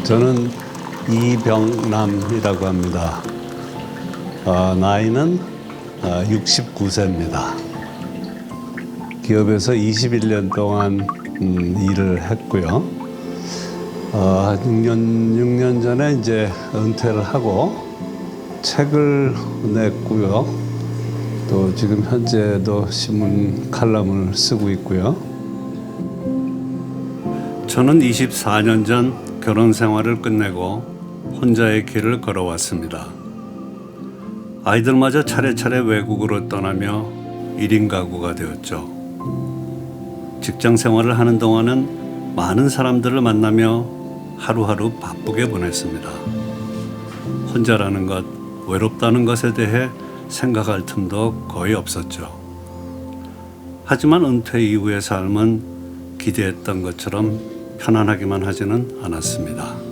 저는 이병남이라고 합니다. 나이는 69세입니다. 기업에서 21년 동안 일을 했고요. 6년 전에 이제 은퇴를 하고 책을 냈고요. 또 지금 현재도 신문 칼럼을 쓰고 있고요. 저는 24년 전 결혼 생활을 끝내고 혼자의 길을 걸어왔습니다. 아이들마저 차례차례 외국으로 떠나며 1인 가구가 되었죠. 직장 생활을 하는 동안은 많은 사람들을 만나며 하루하루 바쁘게 보냈습니다. 혼자라는 것, 외롭다는 것에 대해 생각할 틈도 거의 없었죠. 하지만 은퇴 이후의 삶은 기대했던 것처럼 편안하기만 하지는 않았습니다.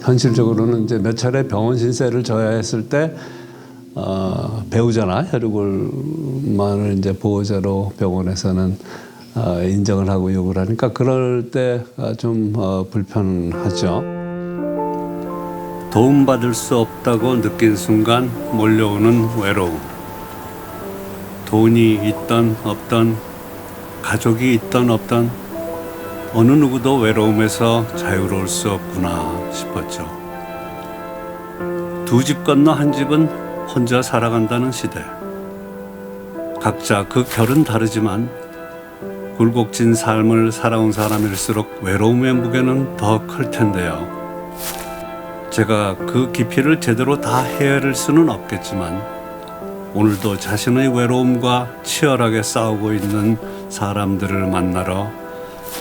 현실적으로는 이제 몇 차례 병원 신세를 져야 했을 때 배우자나 혈육을만을 이제 보호자로 병원에서는 인정을 하고 요구를 하니까 그럴 때 좀 불편하죠. 도움받을 수 없다고 느낀 순간 몰려오는 외로움. 돈이 있던 없던, 가족이 있던 없던 어느 누구도 외로움에서 자유로울 수 없구나 싶었죠. 두 집 건너 한 집은 혼자 살아간다는 시대. 각자 그 결은 다르지만 굴곡진 삶을 살아온 사람일수록 외로움의 무게는 더 클 텐데요. 제가 그 깊이를 제대로 다 헤아릴 수는 없겠지만 오늘도 자신의 외로움과 치열하게 싸우고 있는 사람들을 만나러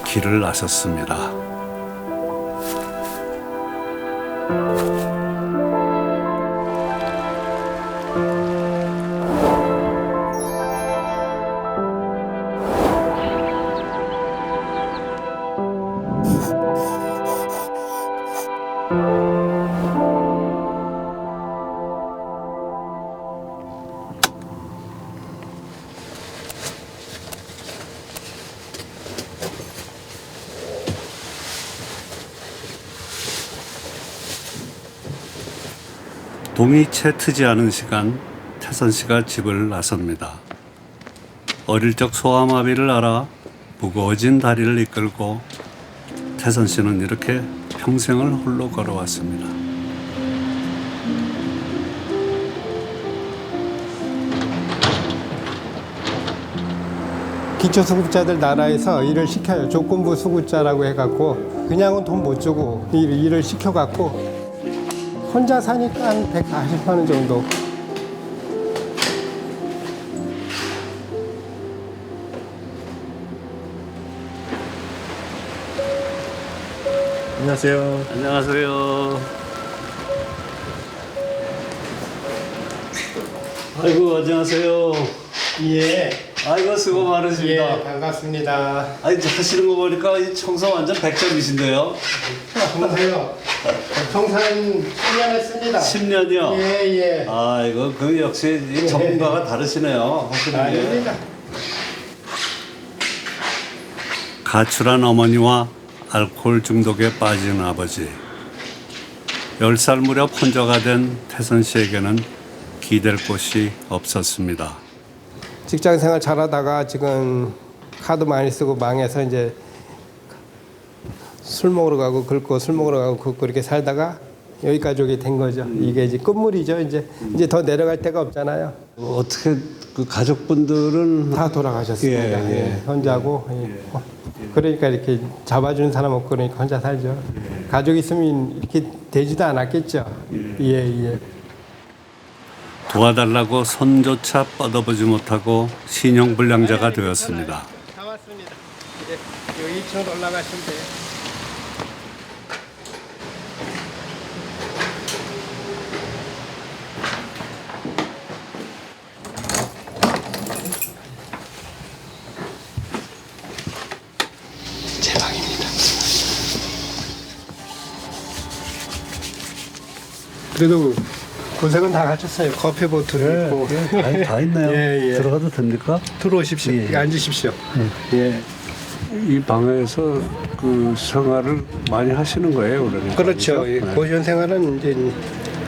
길을 나섰습니다. 동이 채 트지 않은 시간, 태선 씨가 집을 나섭니다. 어릴 적 소아마비를 앓아 무거워진 다리를 이끌고 태선 씨는 이렇게 평생을 홀로 걸어왔습니다. 기초수급자들 나라에서 일을 시켜요. 조건부 수급자라고 해갖고 그냥은 돈 못 주고 일을 시켜갖고 혼자 사니까 한 140만 원 정도. 안녕하세요. 안녕하세요. 아이고, 안녕하세요. 예. 아이고, 수고 많으십니다. 예, 반갑습니다. 아니, 하시는 거 보니까 이 청소 완전 100점이신데요. 보세요. 청소는 10년 했습니다. 10년이요? 예, 예. 아이고, 그 역시 이 전문가가 다르시네요. 하시는 게. 아닙니다. 가출한 어머니와 알코올 중독에 빠진 아버지. 10살 무렵 혼자가 된 태선 씨에게는 기댈 곳이 없었습니다. 직장 생활 잘하다가 지금 카드 많이 쓰고 망해서 이제 술 먹으러 가고 긁고 술 먹으러 가고 긁고 이렇게 살다가 여기까지 오게 된 거죠. 이게 이제 끝물이죠. 이제 더 내려갈 데가 없잖아요. 어떻게 그 가족분들은 다 돌아가셨습니다. 예, 예. 예, 혼자고. 예. 그러니까 이렇게 잡아주는 사람 없고 그러니까 혼자 살죠. 가족 있으면 이렇게 되지도 않았겠죠. 예. 도와달라고 손조차 뻗어보지 못하고 신용불량자가 되었습니다. 다 왔습니다. 이제 여기 2층으로 올라가시면 돼요. 그래도 고생은 다 하셨어요. 커피 보트를 있고. 다 있네요. 예, 예. 들어가도 됩니까? 들어오십시오. 예. 앉으십시오. 예. 이 방에서 그 생활을 많이 하시는 거예요, 그러니까. 그렇죠. 이 네. 고시원 생활은 이제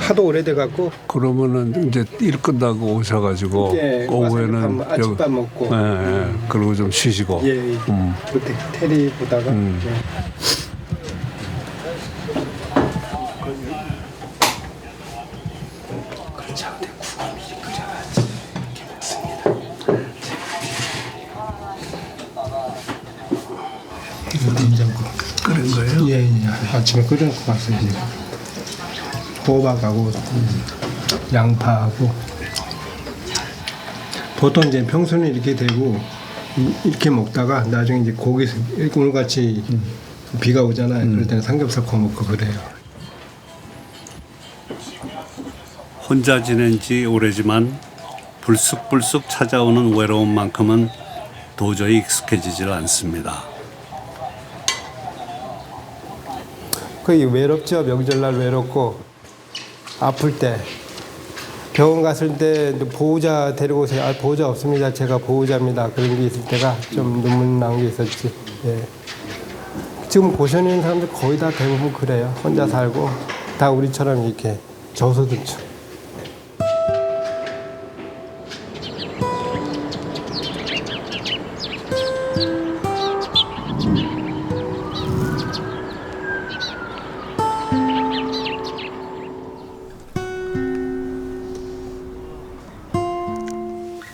하도 오래돼 갖고 그러면은 이제 일 끝나고 오셔가지고 예, 오후에는 와서 아침밥 먹고 예, 예. 그리고 좀 쉬시고. 예, 예. 그때 테리 보다가 예. 그렇죠. 구름이 그려야지. 이렇게 맞습니다. 이거 된장국 끓인 거예요? 예, 예. 아침에 끓여놓고 갔어요. 지금. 호박하고 양파하고 보통 이제 평소는 이렇게 되고 이렇게 먹다가 나중에 이제 고기 오늘같이 비가 오잖아요. 그럴 때는 삼겹살 구워 먹고 그래요. 혼자 지낸 지 오래지만 불쑥불쑥 찾아오는 외로움만큼은 도저히 익숙해지질 않습니다. 거의 외롭죠. 명절날 외롭고 아플 때 병원 갔을 때 보호자 데리고 오세요. 아, 보호자 없습니다. 제가 보호자입니다. 그런 게 있을 때가 좀 눈물 난 게 있었지. 예. 지금 고시원에 있는 사람들 거의 다 대부분 그래요. 혼자 살고 다 우리처럼 이렇게 저소득층.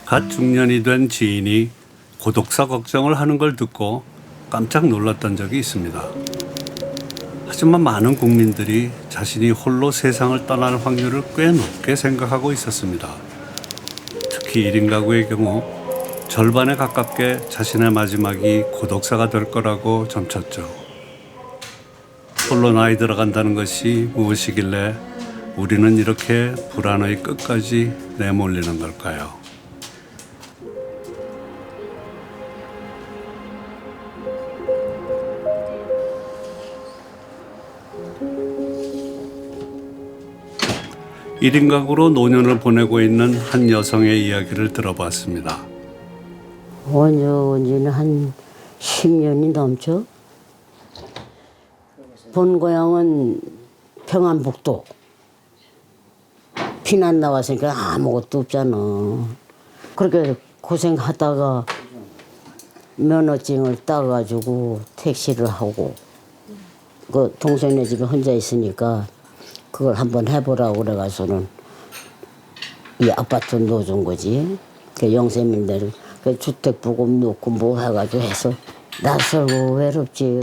갓 중년이 된 지인이 고독사 걱정을 하는 걸 듣고 깜짝 놀랐던 적이 있습니다. 하지만 많은 국민들이 자신이 홀로 세상을 떠날 확률을 꽤 높게 생각하고 있었습니다. 특히 1인 가구의 경우 절반에 가깝게 자신의 마지막이 고독사가 될 거라고 점쳤죠. 홀로 나이 들어간다는 것이 무엇이길래 우리는 이렇게 불안의 끝까지 내몰리는 걸까요? 일 1인 가구로 노년을 보내고 있는 한 여성의 이야기를 들어봤습니다. 원주는 한 10년이 넘죠. 본 고향은 평안북도. 피난 나왔으니까 아무것도 없잖아. 그렇게 고생하다가 면허증을 따가지고 택시를 하고 그 동생네 집에 혼자 있으니까 그걸 한번 해보라고 그래가지고는 이 아파트 넣어준 거지. 그 영세민들을 그 주택보금 놓고 뭐 해가지고 해서 낯설고 외롭지.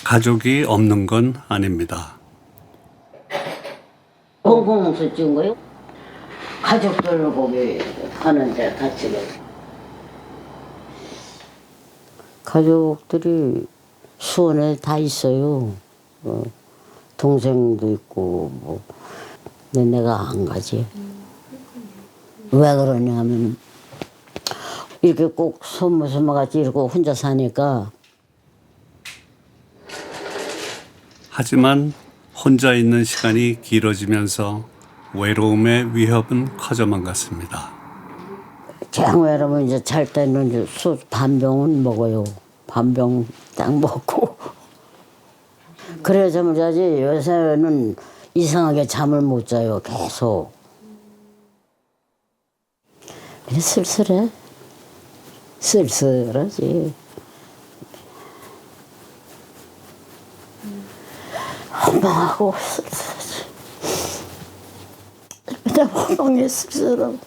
가족이 없는 건 아닙니다. 공공수 찍은 거요? 가족들 거기 하는데 같이. 가족들이 수원에 다 있어요. 동생도 있고 뭐. 근데 내가 안 가지. 왜 그러냐면 이렇게 꼭 소모소모같이 이렇게 혼자 사니까. 하지만 혼자 있는 시간이 길어지면서 외로움의 위협은 커져만 갔습니다. 장 외로우면 이제 잘 때는 이제 반병은 먹어요. 반병 딱 먹고. 그래야 잠을 자지. 요새는 이상하게 잠을 못 자요. 계속. 그냥 쓸쓸해. 쓸쓸하지. 허망하고 쓸쓸하지. 그냥 허망해 쓸쓸하고.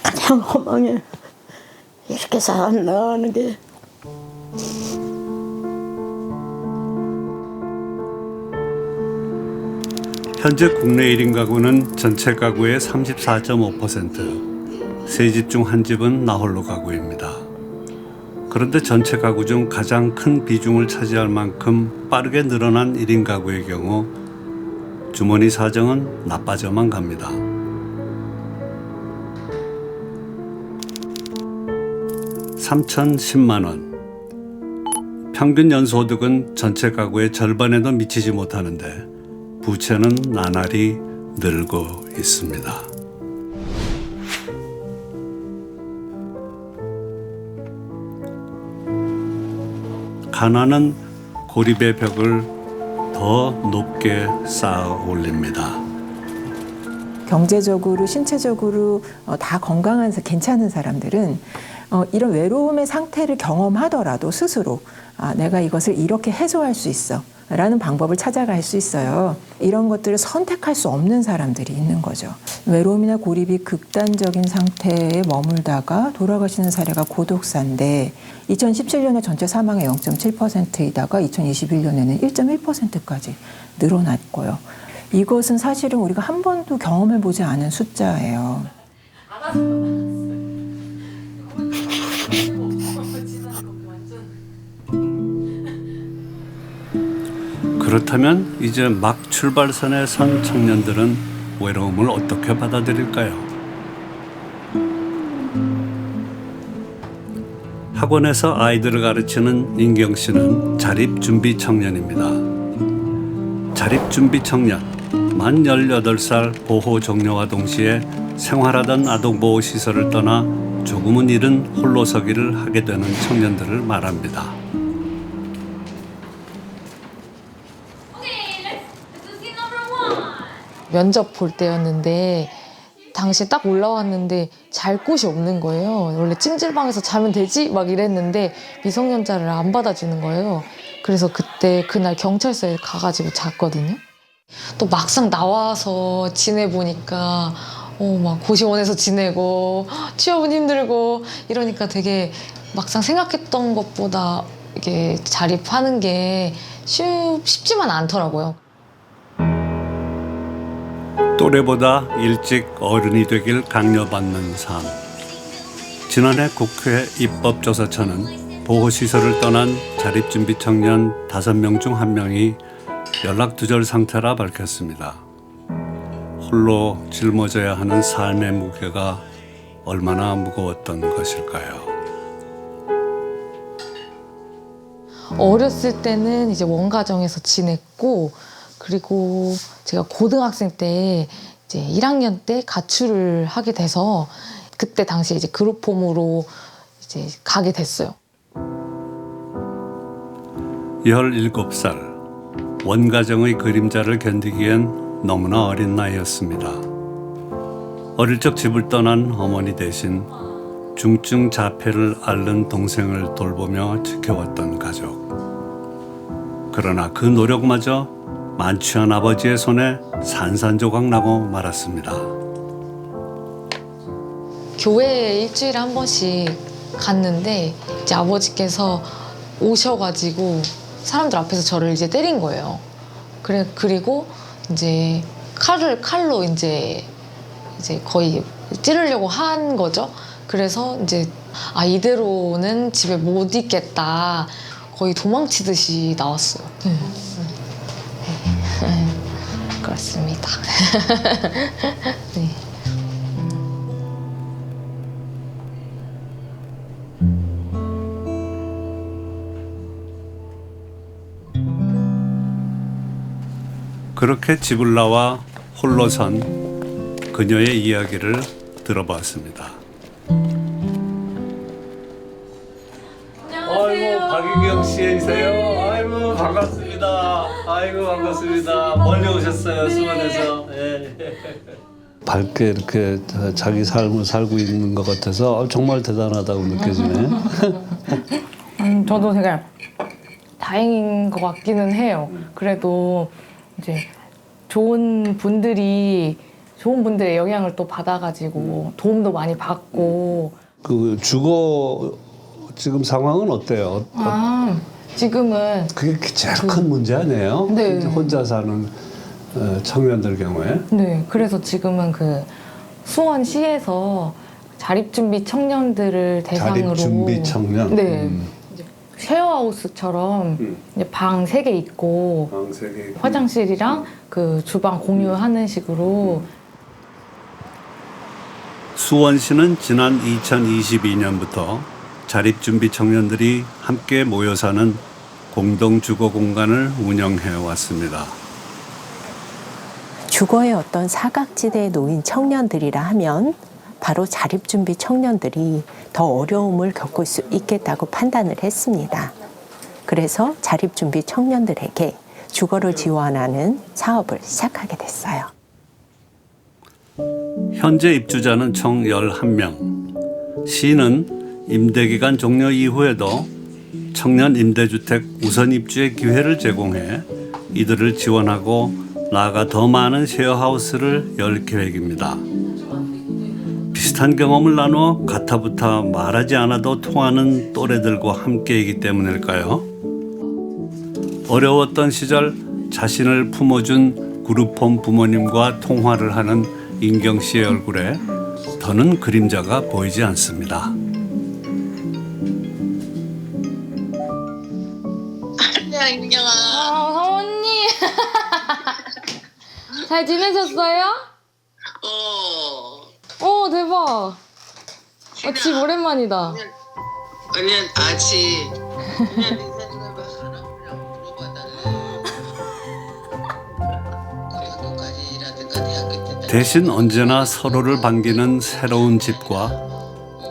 그냥 허망해. 이렇게 살았나 하는 게. 현재 국내 1인 가구는 전체 가구의 34.5%, 세 집 중 한 집은 나홀로 가구입니다. 그런데 전체 가구 중 가장 큰 비중을 차지할 만큼 빠르게 늘어난 1인 가구의 경우 주머니 사정은 나빠져만 갑니다. (3,010만 원) 평균 연소득은 전체 가구의 절반에도 미치지 못하는데 부채는 나날이 늘고 있습니다. 가난은 고립의 벽을 더 높게 쌓아 올립니다. 경제적으로, 신체적으로 다 건강한, 괜찮은 사람들은 이런 외로움의 상태를 경험하더라도 스스로 내가 이것을 이렇게 해소할 수 있어 라는 방법을 찾아갈 수 있어요. 이런 것들을 선택할 수 없는 사람들이 있는 거죠. 외로움이나 고립이 극단적인 상태에 머물다가 돌아가시는 사례가 고독사인데 2017년에 전체 사망의 0.7%이다가 2021년에는 1.1%까지 늘어났고요. 이것은 사실은 우리가 한 번도 경험해보지 않은 숫자예요. 그렇다면 이제 막 출발선에 선 청년들은 외로움을 어떻게 받아들일까요? 학원에서 아이들을 가르치는 인경 씨는 자립준비 청년입니다. 자립준비 청년, 만 18살 보호 종료와 동시에 생활하던 아동보호시설을 떠나 조금은 잃은 홀로서기를 하게 되는 청년들을 말합니다. 면접 볼 때였는데 당시에 딱 올라왔는데 잘 곳이 없는 거예요. 원래 찜질방에서 자면 되지? 막 이랬는데 미성년자를 안 받아주는 거예요. 그래서 그날 경찰서에 가가지고 잤거든요. 또 막상 나와서 지내보니까 막 고시원에서 지내고 취업은 힘들고 이러니까 되게 막상 생각했던 것보다 이게 자립하는 게 쉽지만 않더라고요. 또래보다 일찍 어른이 되길 강요받는 삶. 지난해 국회 입법조사처는 보호시설을 떠난 자립준비 청년 5명 중 1명이 연락두절 상태라 밝혔습니다. 홀로 짊어져야 하는 삶의 무게가 얼마나 무거웠던 것일까요? 어렸을 때는 이제 원가정에서 지냈고, 그리고 제가 고등학생 때 이제 1학년 때 가출을 하게 돼서 그때 당시에 이제 그룹홈으로 이제 가게 됐어요. 17살, 원가정의 그림자를 견디기엔 너무나 어린 나이였습니다. 어릴 적 집을 떠난 어머니 대신 중증 자폐를 앓는 동생을 돌보며 지켜왔던 가족. 그러나 그 노력마저 만취한 아버지의 손에 산산조각 나고 말았습니다. 교회에 일주일에 한 번씩 갔는데 이제 아버지께서 오셔가지고 사람들 앞에서 저를 이제 때린 거예요. 그리고 이제 칼로 이제 거의 찌르려고 한 거죠. 그래서 이제 이대로는 집에 못 있겠다. 거의 도망치듯이 나왔어요. 그렇습니다. 네. 그렇게 집을 나와 홀로 선 그녀의 이야기를 들어봤습니다. 아이고, 박유경 씨이세요? 아이고, 반갑습니다. 아이고, 반갑습니다. 멀리 오셨어요, 수원에서. 예. 밝게 이렇게 자기 삶을 살고 있는 것 같아서 정말 대단하다고 느껴지네. 저도 되게 다행인 것 같기는 해요. 그래도 이제 좋은 분들의 영향을 또 받아가지고 도움도 많이 받고. 그 주거 지금 상황은 어때요? 지금은 그게 제일 큰 문제 아니에요? 네. 혼자 사는 청년들 경우에. 네, 그래서 지금은 그 수원시에서 자립준비 청년들을 대상으로 자립준비 청년. 네. 쉐어하우스처럼 이제 방 3개 있고 방 3개. 화장실이랑 그 주방 공유하는 식으로. 수원시는 지난 2022년부터 자립준비 청년들이 함께 모여 사는 공동 주거 공간을 운영해 왔습니다. 주거의 어떤 사각지대에 놓인 청년들이라 하면 바로 자립준비 청년들이 더 어려움을 겪을 수 있겠다고 판단을 했습니다. 그래서 자립준비 청년들에게 주거를 지원하는 사업을 시작하게 됐어요. 현재 입주자는 총 11명. 시는 임대기간 종료 이후에도 청년 임대주택 우선 입주의 기회를 제공해 이들을 지원하고 나아가 더 많은 쉐어하우스를 열 계획입니다. 비슷한 경험을 나누어 가타부타 말하지 않아도 통하는 또래들과 함께이기 때문일까요? 어려웠던 시절 자신을 품어준 그룹홈 부모님과 통화를 하는 인경 씨의 얼굴에 더는 그림자가 보이지 않습니다. 안녕, 인경아. 사모님. 잘 지내셨어요? 대박. 집 오랜만이다. 언니는 아직 그냥 인사드리면 할아버지랑 물어봐달래. 우리 학교까지 일하든가 대학교 때 대신 언제나 서로를 반기는 새로운 집과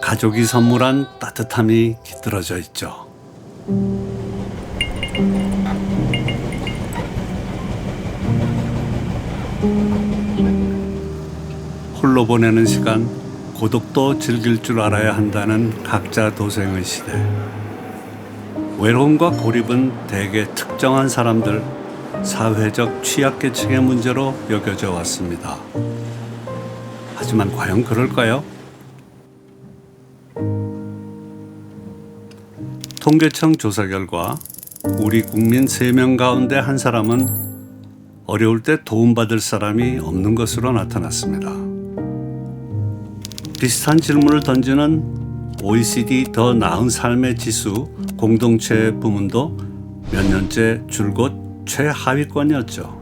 가족이 선물한 따뜻함이 깃들어져 있죠. 홀로 보내는 시간, 고독도 즐길 줄 알아야 한다는 각자 도생의 시대. 외로움과 고립은 대개 특정한 사람들, 사회적 취약계층의 문제로 여겨져 왔습니다. 하지만 과연 그럴까요? 통계청 조사 결과 우리 국민 3명 가운데 한 사람은 어려울 때 도움받을 사람이 없는 것으로 나타났습니다. 비슷한 질문을 던지는 OECD 더 나은 삶의 지수 공동체 부문도 몇 년째 줄곧 최하위권이었죠.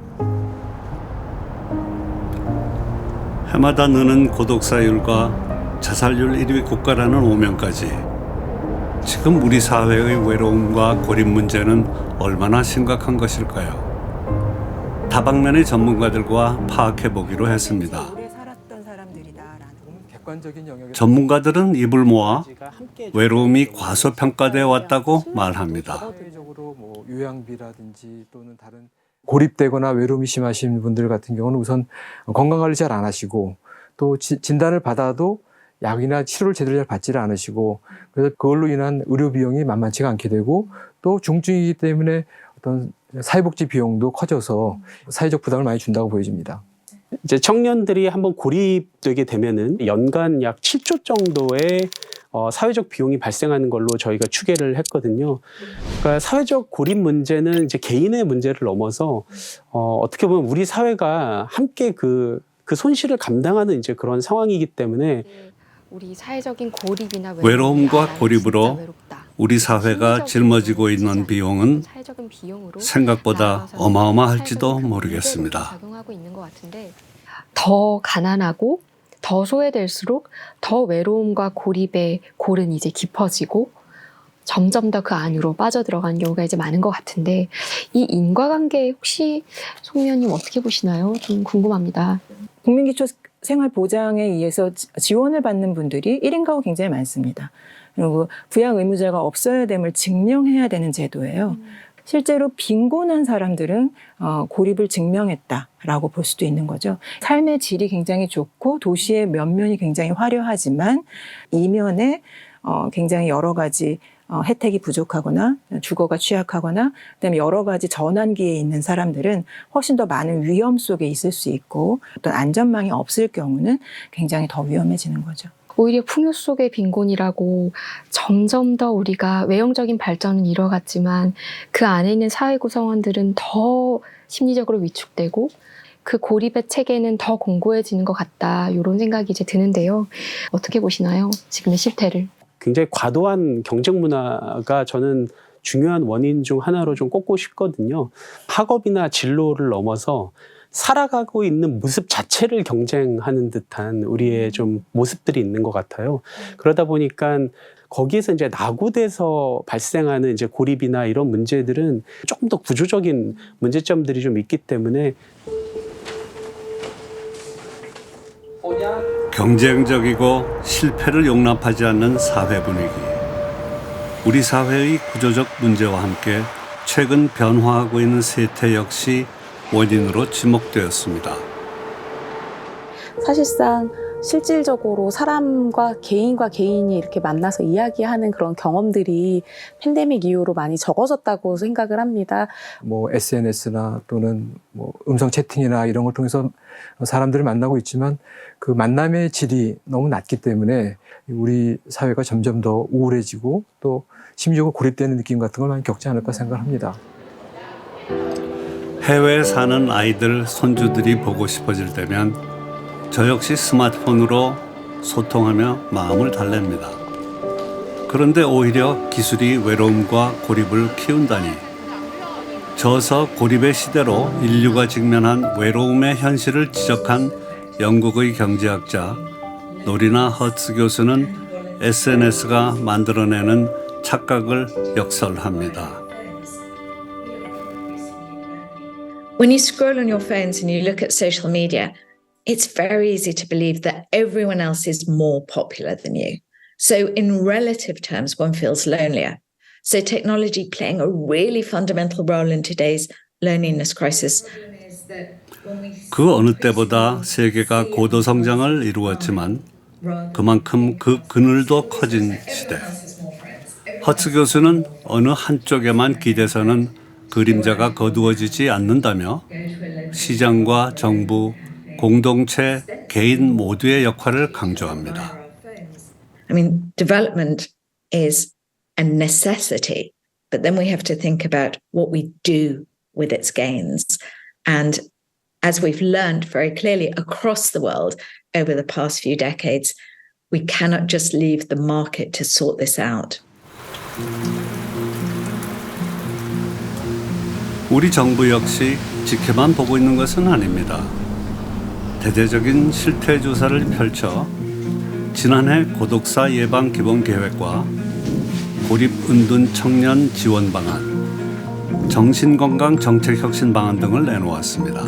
해마다 느는 고독사율과 자살률 1위 국가라는 오명까지 지금 우리 사회의 외로움과 고립 문제는 얼마나 심각한 것일까요? 다방면의 전문가들과 파악해보기로 했습니다. 전문가들은 입을 모아 외로움이 과소평가되어 왔다고 말합니다. 사회적으로 뭐 요양비라든지 또는 다른 고립되거나 외로움이 심하신 분들 같은 경우는 우선 건강관리 잘 안 하시고 또 진단을 받아도 약이나 치료를 제대로 잘 받지를 않으시고 그래서 그걸로 인한 의료 비용이 만만치가 않게 되고 또 중증이기 때문에 어떤 사회복지 비용도 커져서 사회적 부담을 많이 준다고 보여집니다. 이제 청년들이 한번 고립되게 되면은 연간 약 7조 정도의 사회적 비용이 발생하는 걸로 저희가 추계를 했거든요. 그러니까 사회적 고립 문제는 이제 개인의 문제를 넘어서 어떻게 보면 우리 사회가 함께 그 손실을 감당하는 이제 그런 상황이기 때문에 우리 사회적인 고립이나 외로움과 고립으로 우리 사회가 짊어지고 있는 비용은 생각보다 어마어마할지도 모르겠습니다. 더 가난하고 더 소외될수록 더 외로움과 고립의 골은 이제 깊어지고 점점 더 그 안으로 빠져들어가는 경우가 이제 많은 것 같은데 이 인과관계 혹시 송 의원님 어떻게 보시나요? 좀 궁금합니다. 국민기초생활보장에 의해서 지원을 받는 분들이 1인 가구 굉장히 많습니다. 그리고 부양 의무자가 없어야 됨을 증명해야 되는 제도예요. 실제로 빈곤한 사람들은 고립을 증명했다라고 볼 수도 있는 거죠. 삶의 질이 굉장히 좋고 도시의 면면이 굉장히 화려하지만 이면에 굉장히 여러 가지 혜택이 부족하거나 주거가 취약하거나 그다음에 여러 가지 전환기에 있는 사람들은 훨씬 더 많은 위험 속에 있을 수 있고 어떤 안전망이 없을 경우는 굉장히 더 위험해지는 거죠. 오히려 풍요 속의 빈곤이라고 점점 더 우리가 외형적인 발전은 이뤄갔지만 그 안에 있는 사회 구성원들은 더 심리적으로 위축되고 그 고립의 체계는 더 공고해지는 것 같다. 이런 생각이 이제 드는데요. 어떻게 보시나요? 지금의 실태를. 굉장히 과도한 경쟁 문화가 저는 중요한 원인 중 하나로 좀 꼽고 싶거든요. 학업이나 진로를 넘어서 살아가고 있는 모습 자체를 경쟁하는 듯한 우리의 좀 모습들이 있는 것 같아요. 그러다 보니까 거기에서 이제 낙오돼서 발생하는 이제 고립이나 이런 문제들은 조금 더 구조적인 문제점들이 좀 있기 때문에 경쟁적이고 실패를 용납하지 않는 사회 분위기. 우리 사회의 구조적 문제와 함께 최근 변화하고 있는 세태 역시 원인으로 지목되었습니다. 사실상 실질적으로 사람과 개인이 이렇게 만나서 이야기하는 그런 경험들이 팬데믹 이후로 많이 적어졌다고 생각을 합니다. 뭐 SNS나 또는 뭐 음성 채팅이나 이런 걸 통해서 사람들을 만나고 있지만 그 만남의 질이 너무 낮기 때문에 우리 사회가 점점 더 우울해지고 또 심리적으로 고립되는 느낌 같은 걸 많이 겪지 않을까 생각합니다. 해외에 사는 아이들, 손주들이 보고 싶어질 때면 저 역시 스마트폰으로 소통하며 마음을 달랩니다. 그런데 오히려 기술이 외로움과 고립을 키운다니. 저서 고립의 시대로 인류가 직면한 외로움의 현실을 지적한 영국의 경제학자 노리나 허츠 교수는 SNS가 만들어내는 착각을 역설합니다. When you scroll on your phones and you look at social media, it's very easy to believe that everyone else is more popular than you. So in relative terms, one feels lonelier. So technology playing a really fundamental role in today's loneliness crisis. 그 어느 때보다 세계가 고도 성장을 이루었지만 그만큼 그 그늘도 커진 시대. 허츠 교수는 어느 한쪽에만 기대서는 그림자가 거두어지지 않는다며 시장과 정부, 공동체, 개인 모두의 역할을 강조합니다. I mean, development is a necessity, but then we have to think about what we do with its gains. And as we've learned very clearly across the world over the past few decades, we cannot just leave the market to sort this out. 우리 정부 역시 지켜만 보고 있는 것은 아닙니다. 대대적인 실태 조사를 펼쳐 지난해 고독사 예방 기본 계획과 고립 은둔 청년 지원 방안, 정신건강 정책 혁신 방안 등을 내놓았습니다.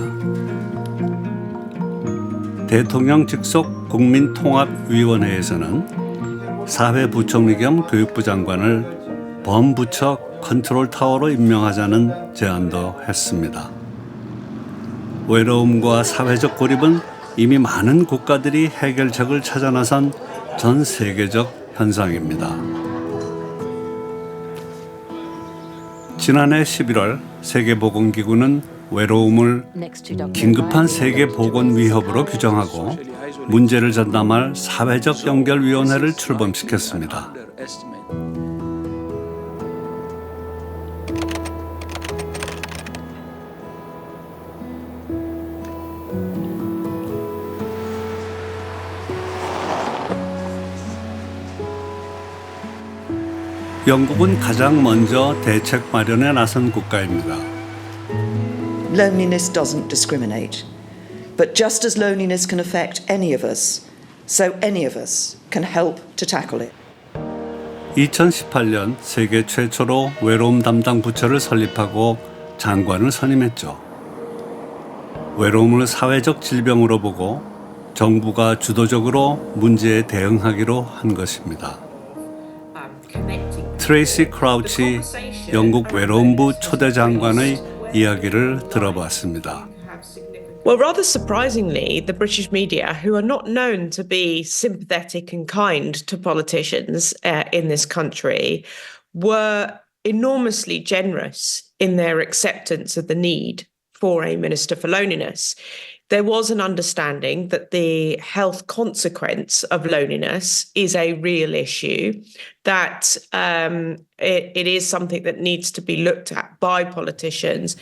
대통령 직속 국민통합위원회에서는 사회부총리 겸 교육부 장관을 범부처 컨트롤 타워로 임명하자는 제안도 했습니다. 외로움과 사회적 고립은 이미 많은 국가들이 해결책을 찾아 나선 전 세계적 현상입니다. 지난해 11월 세계보건기구는 외로움을 긴급한 세계보건 위협으로 규정하고 문제를 전담할 사회적 연결위원회를 출범시켰습니다. 영국은 가장 먼저 대책 마련에 나선 국가입니다. Loneliness doesn't discriminate, but just as loneliness can affect any of us, so any of us can help to tackle it. 2018년 세계 최초로 외로움 담당 부처를 설립하고 장관을 선임했죠. 외로움을 사회적 질병으로 보고 정부가 주도적으로 문제에 대응하기로 한 것입니다. 트레이시 크라우치 영국 외로움부 초대 장관의 이야기를 들어봤습니다. Well, rather surprisingly, the British media, who are not known to be sympathetic and kind to politicians in this country, were enormously generous in their acceptance of the need for a Minister for Loneliness. There was an understanding that the health consequence of loneliness is a real issue, that it is something that needs to be looked at by politicians.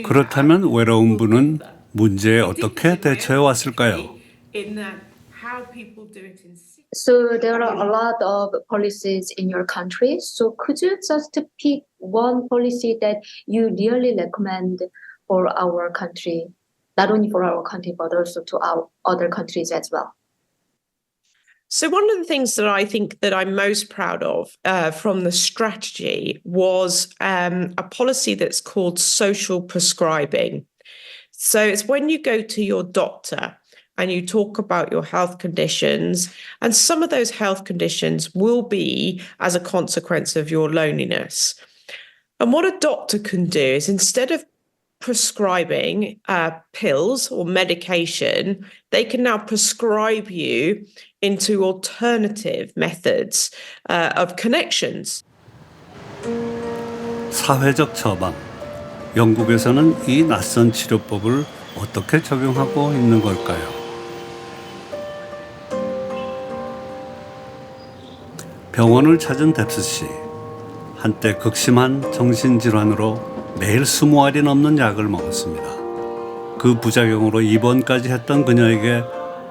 그렇다면 외로움부는 문제에 어떻게 대처해 왔을까요? So there are a lot of policies in your country. So could you just pick one policy that you really recommend for our country, not only for our country, but also to our other countries as well. So one of the things that I think that I'm most proud of from the strategy was a policy that's called social prescribing. So it's when you go to your doctor and you talk about your health conditions, and some of those health conditions will be as a consequence of your loneliness. And what a doctor can do is, instead of prescribing pills or medication, they can now prescribe you into alternative methods of connections. 사회적 처방. 영국에서는 이 낯선 치료법을 어떻게 적용하고 있는 걸까요? 병원을 찾은 뎁스 씨. 한때 극심한 정신질환으로 매일 20알이 넘는 약을 먹었습니다. 그 부작용으로 입원까지 했던 그녀에게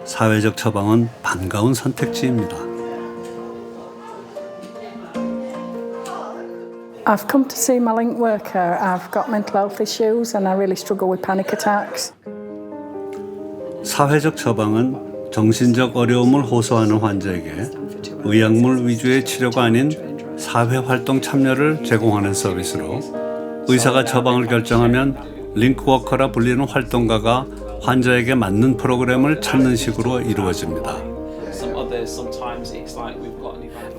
사회적 처방은 반가운 선택지입니다. I've come to see my link worker. I've got mental health issues and I really struggle with panic attacks. 사회적 처방은 정신적 어려움을 호소하는 환자에게 의약물 위주의 치료가 아닌 사회활동 참여를 제공하는 서비스로 의사가 처방을 결정하면 링크워커라 불리는 활동가가 환자에게 맞는 프로그램을 찾는 식으로 이루어집니다.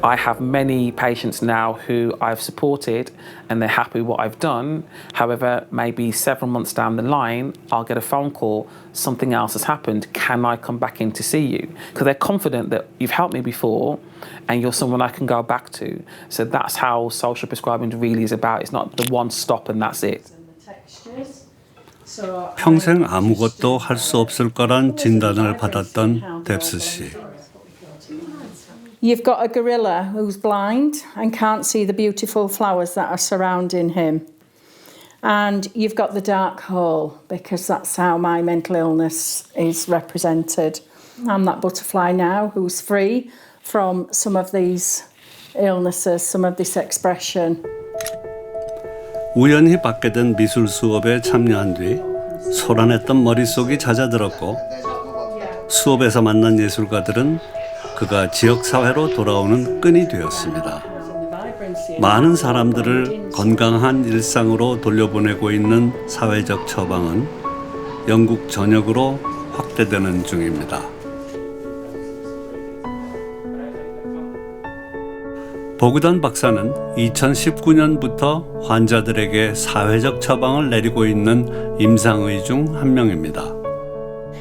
I have many patients now who I've supported and they're happy with what I've done. However, maybe several months down the line, I'll get a phone call, something else has happened, can I come back in to see you? Because they're confident that you've helped me before and you're someone I can go back to. So that's how social prescribing really is about. It's not the one stop and that's it. 평생 아무것도 할 수 없을 거란 진단을 받았던 뎁스 씨. You've got a gorilla who's blind and can't see the beautiful flowers that are surrounding him. And you've got the dark hole, because that's how my mental illness is represented. I'm that butterfly now who's free from some of these illnesses, some of this expression. 우연히 받게 된 미술 수업에 참여한 뒤 소란했던 머릿속이 잦아들었고 수업에서 만난 예술가들은 그가 지역사회로 돌아오는 끈이 되었습니다. 많은 사람들을 건강한 일상으로 돌려보내고 있는 사회적 처방은 영국 전역으로 확대되는 중입니다. 보그단 박사는 2019년부터 환자들에게 사회적 처방을 내리고 있는 임상의 중 한 명입니다.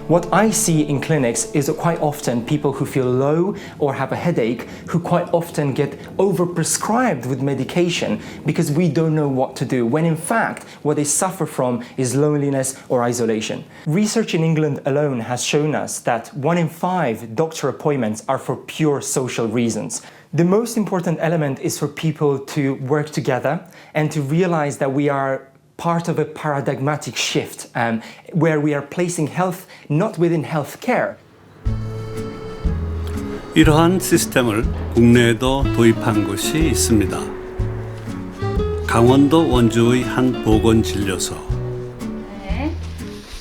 What I see in clinics is quite often people who feel low or have a headache who quite often get overprescribed with medication because we don't know what to do, when in fact what they suffer from is loneliness or isolation. Research in England alone has shown us that 1 in 5 doctor appointments are for pure social reasons. The most important element is for people to work together and to realize that we are part of a paradigmatic shift where we are placing health not within healthcare. 이러한 시스템을 국내에도 도입한 곳이 있습니다. 강원도 원주의 한 보건진료소. 네,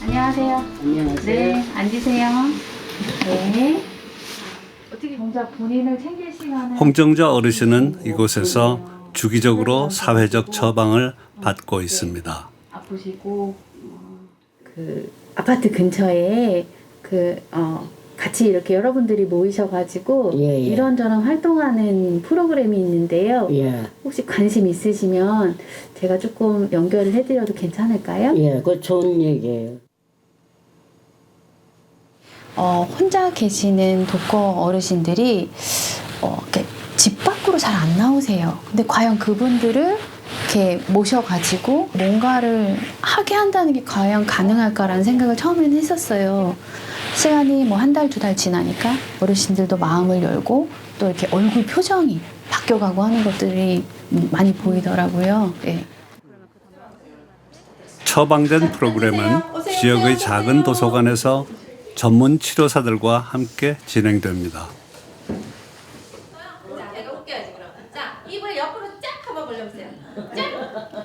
안녕하세요. 안녕하세요. 네, 앉으세요. 네. 어떻게 정작 본인을 챙길 시간을 홍정자 어르신은 이곳에서 주기적으로 사회적 처방을 받고 있습니다. 아프시고 그 아파트 근처에 같이 이렇게 여러분들이 모이셔가지고 이런저런 활동하는 프로그램이 있는데요. 혹시 관심 있으시면 제가 조금 연결을 해드려도 괜찮을까요? 그거 좋은 얘기예요. 혼자 계시는 독거 어르신들이 이렇게 집 밖으로 잘 안 나오세요. 근데 과연 그분들을 이렇게 모셔가지고 뭔가를 하게 한다는 게 과연 가능할까라는 생각을 처음에는 했었어요. 시간이 뭐 1달, 2달 지나니까 어르신들도 마음을 열고 또 이렇게 얼굴 표정이 바뀌어가고 하는 것들이 많이 보이더라고요. 네. 처방된 프로그램은 지역의 작은 도서관에서 전문 치료사들과 함께 진행됩니다. 자, 얘가 웃겨야지 그럼. 자, 입을 옆으로 쫙 한번 벌려보세요.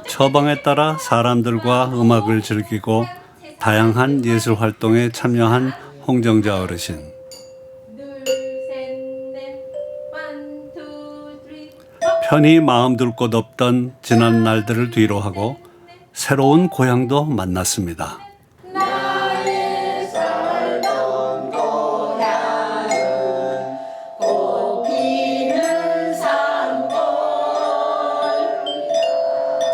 처방에 따라 사람들과 음악을 즐기고 다양한 예술 활동에 참여한 홍정자 어르신. 편히 마음 둘 곳 없던 지난 날들을 뒤로하고 새로운 고향도 만났습니다.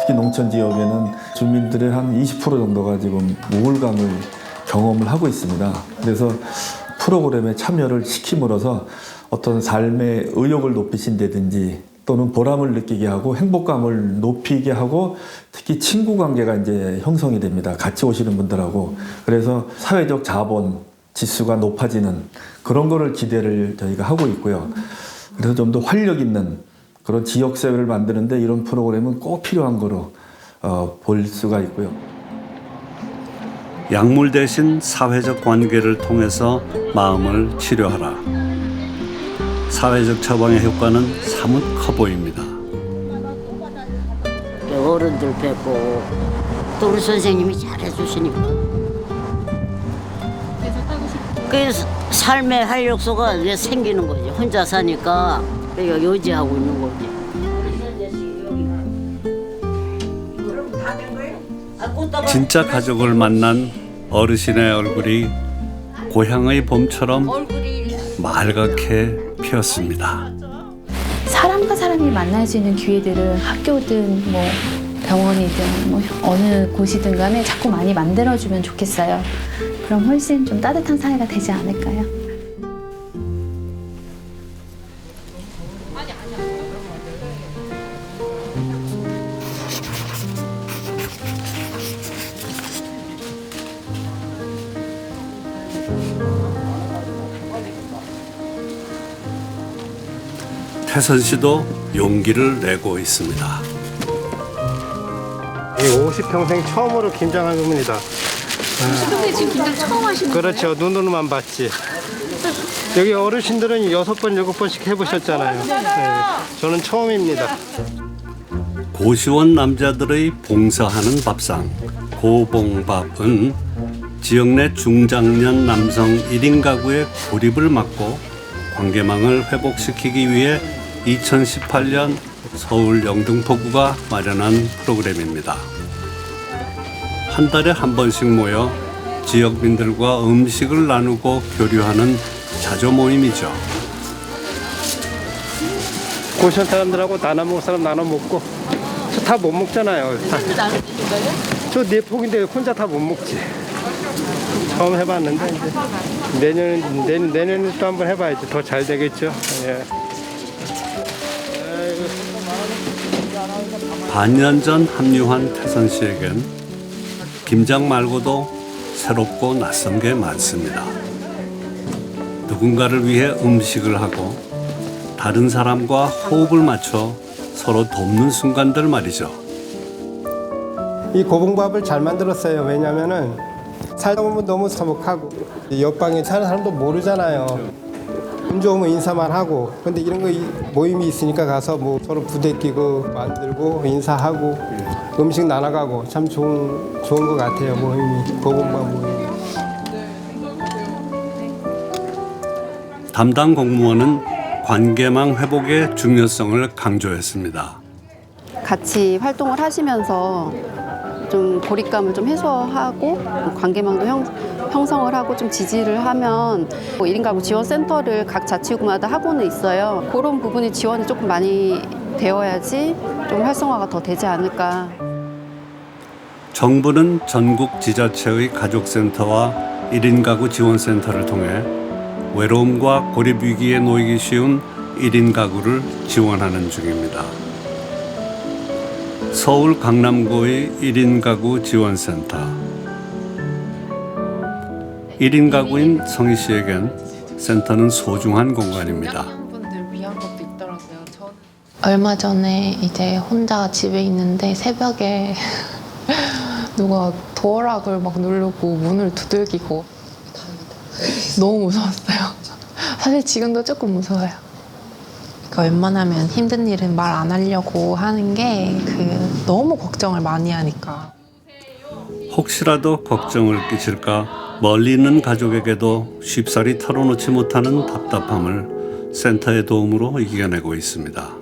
특히 농촌 지역에는 주민들의 한 20% 정도가 지금 우울감을 경험을 하고 있습니다. 그래서 프로그램에 참여를 시킴으로써 어떤 삶의 의욕을 높이신다든지 또는 보람을 느끼게 하고 행복감을 높이게 하고 특히 친구 관계가 이제 형성이 됩니다. 같이 오시는 분들하고. 그래서 사회적 자본 지수가 높아지는 그런 거를 기대를 저희가 하고 있고요. 그래서 좀 더 활력 있는 그런 지역사회를 만드는데 이런 프로그램은 꼭 필요한 거로 볼 수가 있고요. 약물 대신 사회적 관계를 통해서 마음을 치료하라. 사회적 처방의 효과는 사뭇 커 보입니다. 어른들 뵙고 또 우리 선생님이 잘해주시니까 그래서 삶의 활력소가 이제 생기는 거지. 혼자 사니까 유지하고 있는 거지. 진짜 가족을 만난 어르신의 얼굴이 고향의 봄처럼 맑게 피었습니다. 사람과 사람이 만날 수 있는 기회들은 학교든 뭐 병원이든 뭐 어느 곳이든 간에 자꾸 많이 만들어주면 좋겠어요. 그럼 훨씬 좀 따뜻한 사회가 되지 않을까요? 태선 씨도 용기를 내고 있습니다. 50평생 처음으로 김장한 겁니다. 근데 지금 김장 처음 하시는 거예요? 그렇죠. 눈으로만 봤지. 여기 어르신들은 6번, 7번씩 해보셨잖아요. 네, 저는 처음입니다. 고시원 남자들의 봉사하는 밥상 고봉밥은 지역 내 중장년 남성 1인 가구의 고립을 막고 관계망을 회복시키기 위해 2018년 서울 영등포구가 마련한 프로그램입니다. 한 달에 한 번씩 모여 지역민들과 음식을 나누고 교류하는 자조 모임이죠. 고시원 사람들하고 나눠 먹을 사람 나눠 먹고 저 다 못 먹잖아요. 저 4폭인데 혼자 다 못 먹지. 처음 해봤는데 이제 내년에 또 한번 해봐야지 더 잘 되겠죠. 예. 반년 전 합류한 태선 씨에겐 김장 말고도 새롭고 낯선 게 많습니다. 누군가를 위해 음식을 하고 다른 사람과 호흡을 맞춰 서로 돕는 순간들 말이죠. 이 고봉밥을 잘 만들었어요. 왜냐면은 살다 보면 너무 서먹하고 옆방에 사는 사람도 모르잖아요. 운 좋으면 인사만 하고. 근데 이런 거 모임이 있으니까 가서 뭐 서로 부대끼고 만들고 인사하고 음식 나눠가고 참 좋은 것 같아요. 모임이 고봉밥 모임. 담당 공무원은 관계망 회복의 중요성을 강조했습니다. 같이 활동을 하시면서 좀 고립감을 좀 해소하고 관계망도 형성을 하고 좀 지지를 하면 1인 가구 지원센터를 각 자치구마다 하고는 있어요. 그런 부분이 지원이 조금 많이 되어야지 좀 활성화가 더 되지 않을까. 정부는 전국 지자체의 가족센터와 1인 가구 지원센터를 통해 외로움과 고립 위기에 놓이기 쉬운 1인 가구를 지원하는 중입니다. 서울 강남구의 1인 가구 지원센터. 1인 가구인 성희 씨에겐 센터는 소중한 공간입니다. 얼마 전에 이제 혼자 집에 있는데 새벽에 누가 도어락을 막 누르고 문을 두들기고 너무 무서웠어요. 사실 지금도 조금 무서워요. 그러니까 웬만하면 힘든 일은 말 안 하려고 하는 게 너무 걱정을 많이 하니까. 혹시라도 걱정을 끼칠까 멀리 있는 가족에게도 쉽사리 털어놓지 못하는 답답함을 센터의 도움으로 이겨내고 있습니다.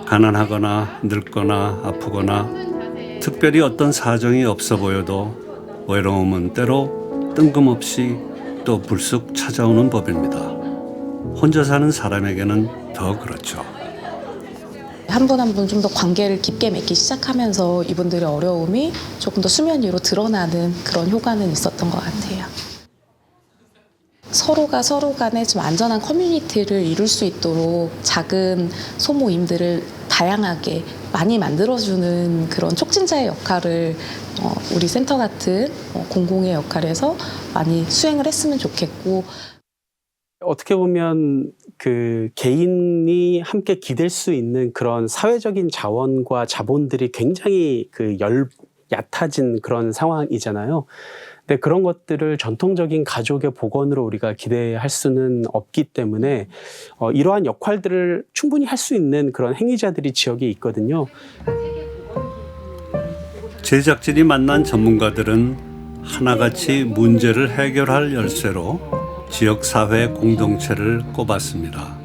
가난하거나 늙거나 아프거나 특별히 어떤 사정이 없어 보여도 외로움은 때로 뜬금없이 또 불쑥 찾아오는 법입니다. 혼자 사는 사람에게는 더 그렇죠. 한 분 한 분 좀 더 관계를 깊게 맺기 시작하면서 이분들의 어려움이 조금 더 수면 위로 드러나는 그런 효과는 있었던 것 같아요. 서로가 서로 간에 좀 안전한 커뮤니티를 이룰 수 있도록 작은 소모임들을 다양하게 많이 만들어주는 그런 촉진자의 역할을 우리 센터 같은 공공의 역할에서 많이 수행을 했으면 좋겠고, 어떻게 보면 그 개인이 함께 기댈 수 있는 그런 사회적인 자원과 자본들이 굉장히 얕아진 그런 상황이잖아요. 근데 그런 것들을 전통적인 가족의 복원으로 우리가 기대할 수는 없기 때문에 이러한 역할들을 충분히 할 수 있는 그런 행위자들이 지역에 있거든요. 제작진이 만난 전문가들은 하나같이 문제를 해결할 열쇠로 지역사회 공동체를 꼽았습니다.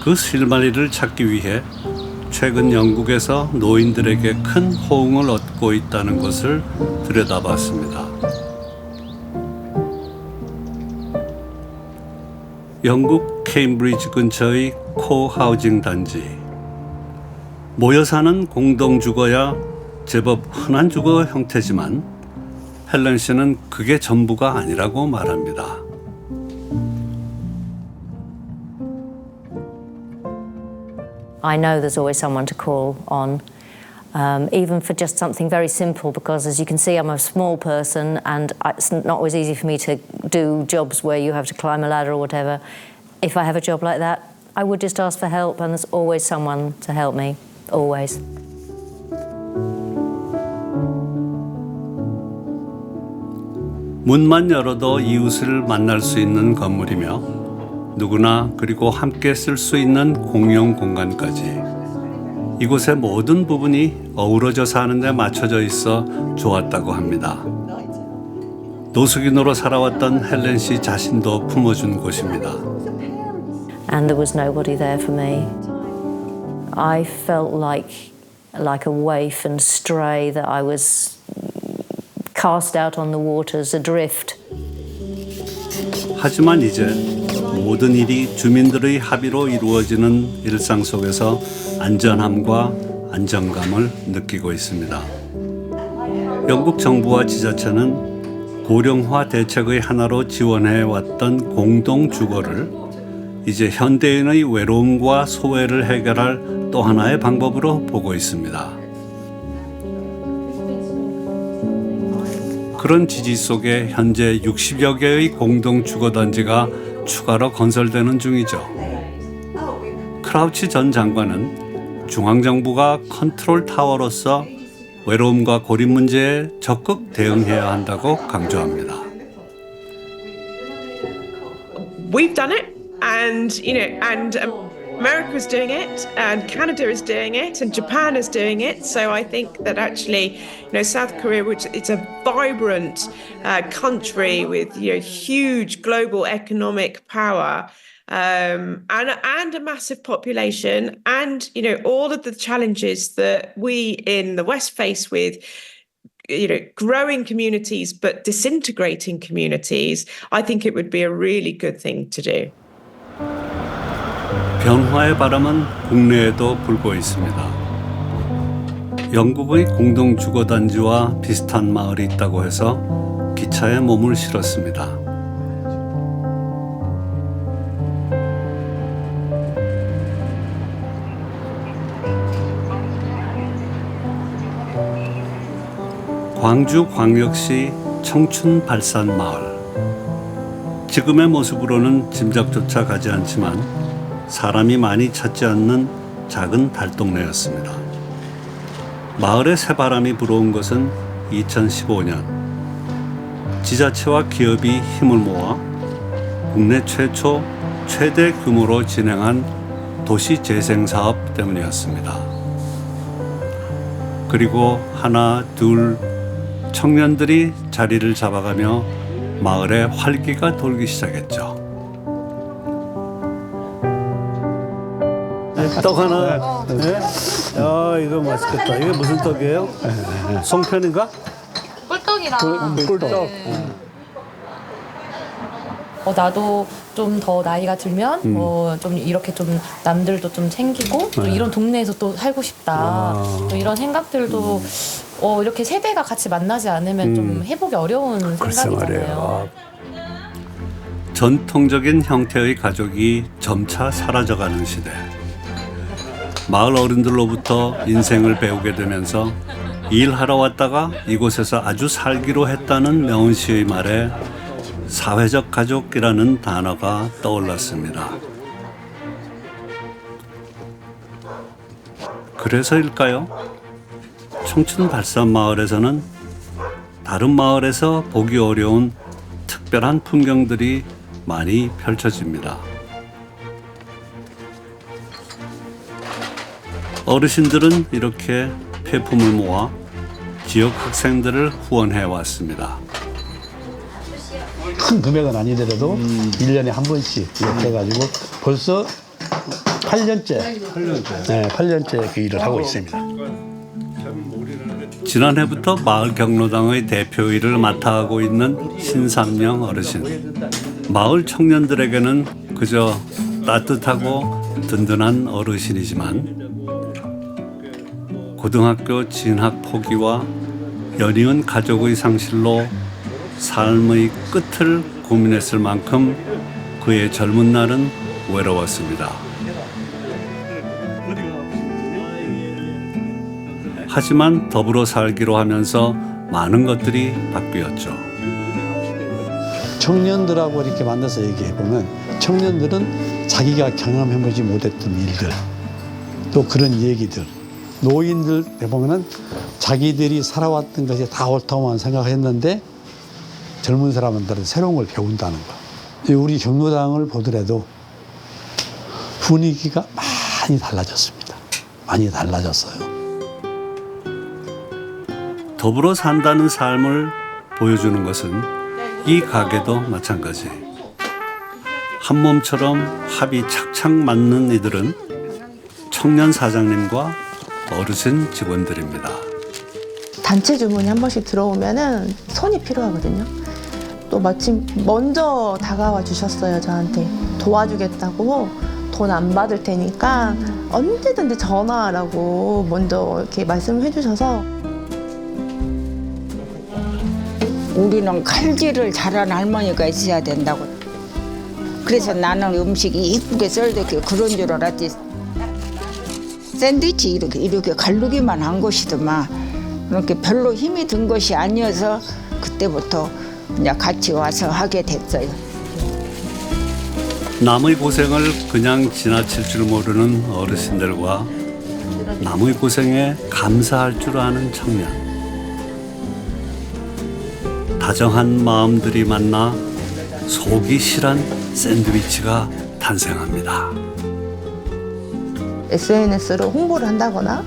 그 실마리를 찾기 위해 최근 영국에서 노인들에게 큰 호응을 얻고 있다는 것을 들여다봤습니다. 영국 케임브리지 근처의 코하우징 단지. 모여 사는 공동주거야 제법 흔한 주거 형태지만 헬렌 씨는 그게 전부가 아니라고 말합니다. I know there's always someone to call on, even for just something very simple, because as you can see, I'm a small person and it's not always easy for me to do jobs where you have to climb a ladder or whatever. If I have a job like that, I would just ask for help, and there's always someone to help me, always. 문만 열어도 이웃을 만날 수 있는 건물이며 누구나 그리고 함께 쓸 수 있는 공용 공간까지 이곳의 모든 부분이 어우러져 사는 데 맞춰져 있어 좋았다고 합니다. 노숙인으로 살아왔던 헬렌 씨 자신도 품어준 곳입니다. And there was nobody there for me. I felt like a waif and stray, that I was cast out on the waters, adrift. 하지만 이제 모든 일이 주민들의 합의로 이루어지는 일상 속에서 안전함과 안정감을 느끼고 있습니다. 영국 정부와 지자체는 고령화 대책의 하나로 지원해 왔던 공동 주거를 이제 현대인의 외로움과 소외를 해결할 또 하나의 방법으로 보고 있습니다. 그런 지지 속에 현재 60여 개의 공동 주거단지가 추가로 건설되는 중이죠. 크라우치 전 장관은 중앙정부가 컨트롤 타워로서 외로움과 고립 문제에 적극 대응해야 한다고 강조합니다. We've done it, and America is doing it, and Canada is doing it, and Japan is doing it. So I think that actually, South Korea, which it's a vibrant country with huge global economic power, and a massive population, and all of the challenges that we in the West face with, growing communities but disintegrating communities. I think it would be a really good thing to do. 변화의 바람은 국내에도 불고 있습니다. 영국의 공동주거단지와 비슷한 마을이 있다고 해서 기차에 몸을 실었습니다. 광주광역시 청춘발산마을. 지금의 모습으로는 짐작조차 가지 않지만 사람이 많이 찾지 않는 작은 달동네였습니다. 마을에 새바람이 불어온 것은 2015년. 지자체와 기업이 힘을 모아 국내 최초 최대 규모로 진행한 도시 재생 사업 때문이었습니다. 그리고 하나, 둘 청년들이 자리를 잡아가며 마을에 활기가 돌기 시작했죠. 떡 하나. 네. 이거 맛있겠다. 이게 무슨 떡이에요? 송편인가? 꿀떡이랑 꿀떡. 나도 좀 더 나이가 들면 좀 이렇게 좀 남들도 좀 챙기고 또 이런 동네에서 또 살고 싶다. 또 이런 생각들도 이렇게 세대가 같이 만나지 않으면 좀 해보기 어려운 생각이잖아요. 전통적인 형태의 가족이 점차 사라져가는 시대. 마을 어른들로부터 인생을 배우게 되면서 일하러 왔다가 이곳에서 아주 살기로 했다는 명은 씨의 말에 사회적 가족이라는 단어가 떠올랐습니다. 그래서일까요? 청춘 발산 마을에서는 다른 마을에서 보기 어려운 특별한 풍경들이 많이 펼쳐집니다. 어르신들은 이렇게 폐품을 모아 지역 학생들을 후원해 왔습니다. 큰 금액은 아니더라도 1년에 한 번씩 이렇게 해가지고 벌써 8년째. 네, 8년째 그 일을 하고 있습니다. 지난해부터 마을 경로당의 대표일을 맡아하고 있는 신삼영 어르신. 마을 청년들에게는 그저 따뜻하고 든든한 어르신이지만 고등학교 진학 포기와 연이은 가족의 상실로 삶의 끝을 고민했을 만큼 그의 젊은 날은 외로웠습니다. 하지만 더불어 살기로 하면서 많은 것들이 바뀌었죠. 청년들하고 이렇게 만나서 얘기해보면 청년들은 자기가 경험해보지 못했던 일들 또 그런 얘기들 노인들 해보면은 자기들이 살아왔던 것이 다 옳다고만 생각했는데 젊은 사람들은 새로운 걸 배운다는 거. 우리 경로당을 보더라도 분위기가 많이 달라졌습니다. 많이 달라졌어요. 더불어 산다는 삶을 보여주는 것은 이 가게도 마찬가지. 한 몸처럼 합이 착착 맞는 이들은 청년 사장님과 어르신 직원들입니다. 단체 주문이 한 번씩 들어오면은 손이 필요하거든요. 또 마침 먼저 다가와 주셨어요. 저한테 도와주겠다고 돈 안 받을 테니까 언제든지 전화하라고 먼저 이렇게 말씀해 주셔서 우리는 칼질을 잘하는 할머니가 있어야 된다고. 그래서 나는 음식이 이쁘게 썰게 그런 줄 알았지. 샌드위치 이렇게 갈르기만 한 것이더만 그렇게 별로 힘이 든 것이 아니어서 그때부터 그냥 같이 와서 하게 됐어요. 남의 고생을 그냥 지나칠 줄 모르는 어르신들과 남의 고생에 감사할 줄 아는 청년. 다정한 마음들이 만나 속이 실한 샌드위치가 탄생합니다. SNS로 홍보를 한다거나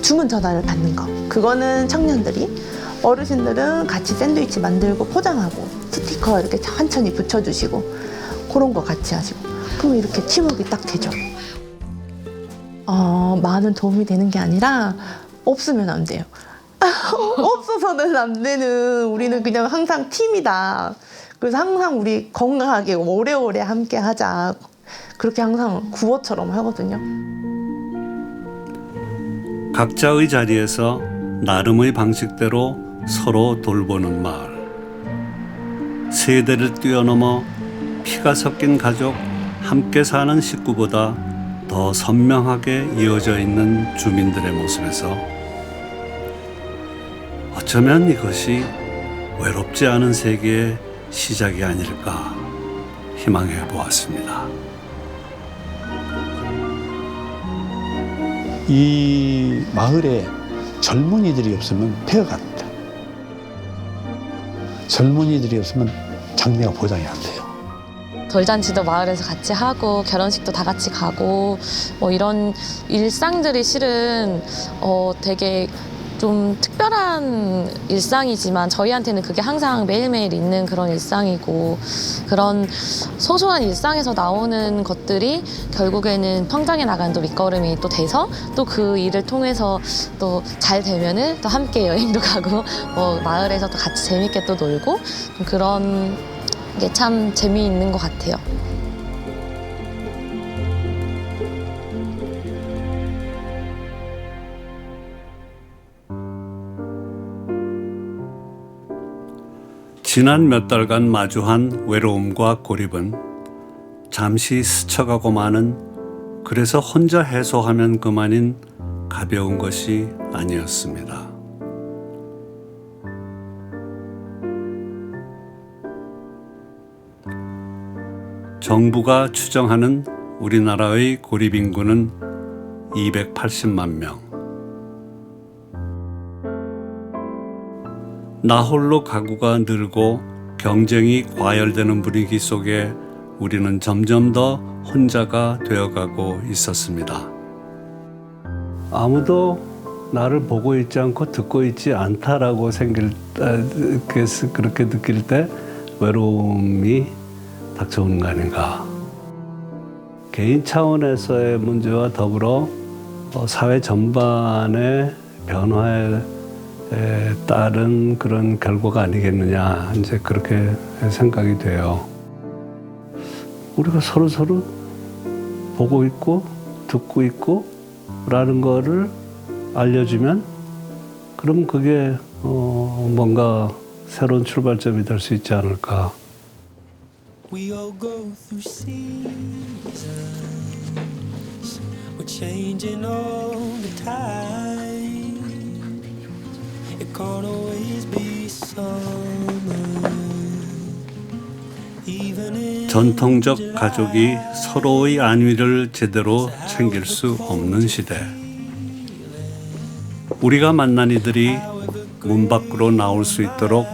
주문 전화를 받는 거. 그거는 청년들이, 어르신들은 같이 샌드위치 만들고 포장하고 스티커 이렇게 천천히 붙여주시고 그런 거 같이 하시고 그럼 이렇게 팀워크가 딱 되죠. 많은 도움이 되는 게 아니라 없으면 안 돼요. 없어서는 안 되는, 우리는 그냥 항상 팀이다. 그래서 항상 우리 건강하게 오래오래 함께 하자. 그렇게 항상 구호처럼 하거든요. 각자의 자리에서 나름의 방식대로 서로 돌보는 마을. 세대를 뛰어넘어 피가 섞인 가족, 함께 사는 식구보다 더 선명하게 이어져 있는 주민들의 모습에서 어쩌면 이것이 외롭지 않은 세계의 시작이 아닐까 희망해 보았습니다. 이 마을에 젊은이들이 없으면 폐허갑니다. 젊은이들이 없으면 장래가 보장이 안 돼요. 돌잔치도 마을에서 같이 하고 결혼식도 다 같이 가고 뭐 이런 일상들이 실은 되게 좀 특별한 일상이지만 저희한테는 그게 항상 매일매일 있는 그런 일상이고 그런 소소한 일상에서 나오는 것들이 결국에는 성장해 나가는 또 밑거름이 또 돼서 또 그 일을 통해서 또 잘 되면은 또 함께 여행도 가고 마을에서 또 같이 재밌게 또 놀고 그런 게 참 재미있는 것 같아요. 지난 몇 달간 마주한 외로움과 고립은 잠시 스쳐가고 마는 그래서 혼자 해소하면 그만인 가벼운 것이 아니었습니다. 정부가 추정하는 우리나라의 고립 인구는 280만 명. 나홀로 가구가 늘고 경쟁이 과열되는 분위기 속에 우리는 점점 더 혼자가 되어가고 있었습니다. 아무도 나를 보고 있지 않고 듣고 있지 않다라고 그렇게 느낄 때 외로움이 닥쳐오는 거 아닌가. 개인 차원에서의 문제와 더불어 사회 전반의 변화에 따른 그런 결과가 아니겠느냐 이제 그렇게 생각이 돼요. 우리가 서로 보고 있고 듣고 있고 라는 거를 알려주면 그럼 그게 뭔가 새로운 출발점이 될 수 있지 않을까. We all go through seasons. We're changing all the time. It can't always be summer. Even in 전통적 가족이 서로의 안위를 제대로 챙길 수 없는 시대. 우리가 만난 이들이 문 밖으로 나올 수 있도록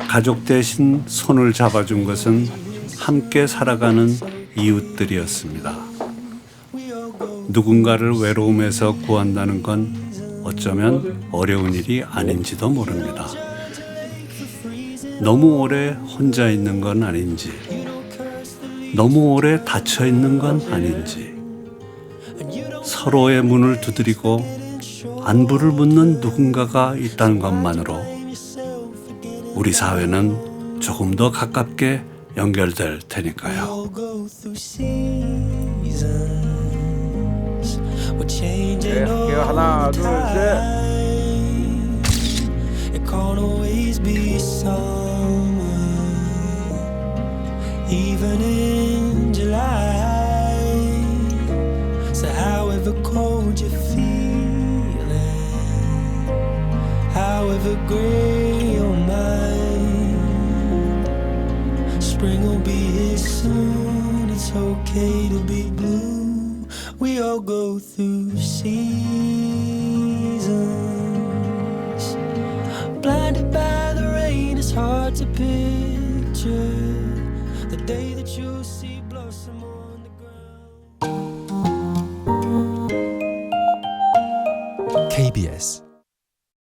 가족 대신 손을 잡아준 것은 함께 살아가는 이웃들이었습니다. 누군가를 외로움에서 구한다는 건 어쩌면 어려운 일이 아닌지도 모릅니다. 너무 오래 혼자 있는 건 아닌지, 너무 오래 닫혀 있는 건 아닌지, 서로의 문을 두드리고 안부를 묻는 누군가가 있다는 것만으로 우리 사회는 조금 더 가깝게 연결될 테니까요. 네, 하나, 둘, 셋. It can't always be summer, even in July. So however cold you're feeling, however gray your mind, spring will be here soon. It's okay to be blue. We all go through seasons. Blinded by the rain, it's hard to picture the day that you'll see.